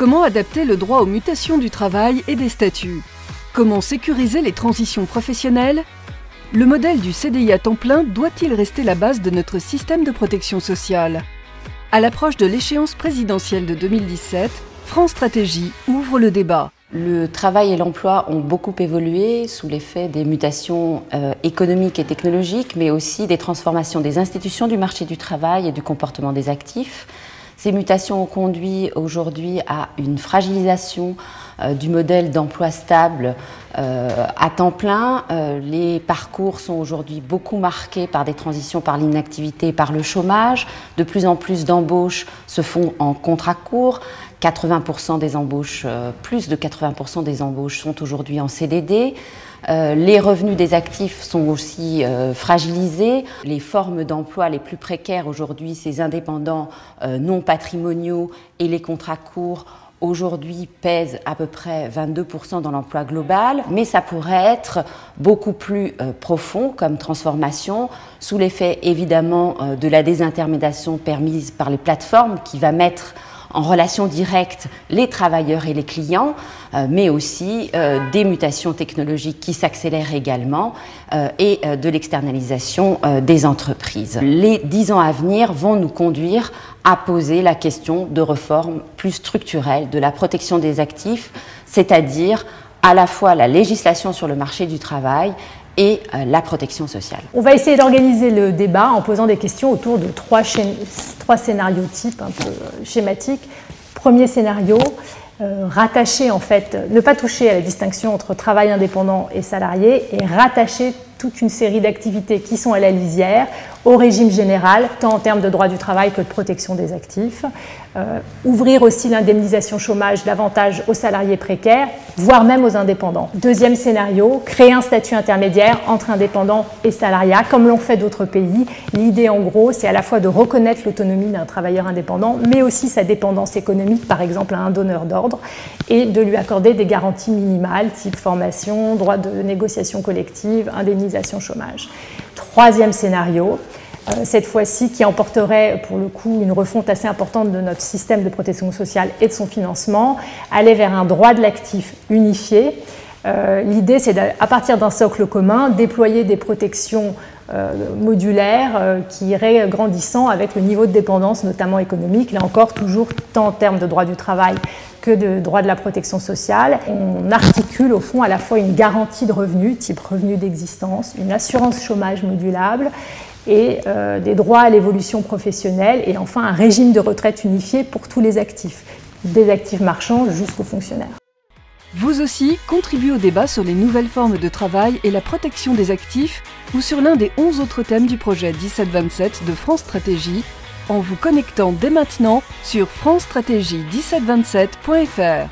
Comment adapter le droit aux mutations du travail et des statuts? Comment sécuriser les transitions professionnelles? Le modèle du CDI à temps plein doit-il rester la base de notre système de protection sociale? À l'approche de l'échéance présidentielle de 2017, France Stratégie ouvre le débat. Le travail et l'emploi ont beaucoup évolué sous l'effet des mutations économiques et technologiques, mais aussi des transformations des institutions du marché du travail et du comportement des actifs. Ces mutations ont conduit aujourd'hui à une fragilisation du modèle d'emploi stable à temps plein. Les parcours sont aujourd'hui beaucoup marqués par des transitions par l'inactivité et par le chômage. De plus en plus d'embauches se font en contrat court. 80% des embauches, plus de 80% des embauches sont aujourd'hui en CDD. Les revenus des actifs sont aussi fragilisés. Les formes d'emploi les plus précaires aujourd'hui, ces indépendants non patrimoniaux et les contrats courts, aujourd'hui pèsent à peu près 22% dans l'emploi global, mais ça pourrait être beaucoup plus profond comme transformation, sous l'effet évidemment de la désintermédiation permise par les plateformes qui va mettre en relation directe les travailleurs et les clients, mais aussi des mutations technologiques qui s'accélèrent également et de l'externalisation des entreprises. Les 10 ans à venir vont nous conduire à poser la question de réforme plus structurelle de la protection des actifs, c'est-à-dire à la fois la législation sur le marché du travail et la protection sociale. On va essayer d'organiser le débat en posant des questions autour de trois scénarios types un peu schématiques. Premier scénario, rattacher en fait, ne pas toucher à la distinction entre travail indépendant et salarié et rattacher toute une série d'activités qui sont à la lisière au régime général, tant en termes de droit du travail que de protection des actifs. Ouvrir aussi l'indemnisation chômage davantage aux salariés précaires, voire même aux indépendants. Deuxième scénario, créer un statut intermédiaire entre indépendants et salariat, comme l'ont fait d'autres pays. L'idée en gros, c'est à la fois de reconnaître l'autonomie d'un travailleur indépendant, mais aussi sa dépendance économique, par exemple à un donneur d'ordre, et de lui accorder des garanties minimales, type formation, droit de négociation collective, indemnisation chômage. Troisième scénario, cette fois-ci qui emporterait pour le coup une refonte assez importante de notre système de protection sociale et de son financement, aller vers un droit de l'actif unifié. L'idée, c'est à partir d'un socle commun, déployer des protections modulaires qui iraient grandissant avec le niveau de dépendance, notamment économique, là encore toujours tant en termes de droit du travail que de droit de la protection sociale. On articule au fond à la fois une garantie de revenus, type revenu d'existence, une assurance chômage modulable et des droits à l'évolution professionnelle et enfin un régime de retraite unifié pour tous les actifs, des actifs marchands jusqu'aux fonctionnaires. Vous aussi, contribuez au débat sur les nouvelles formes de travail et la protection des actifs ou sur l'un des 11 autres thèmes du projet 1727 de France Stratégie en vous connectant dès maintenant sur francestratégie1727.fr.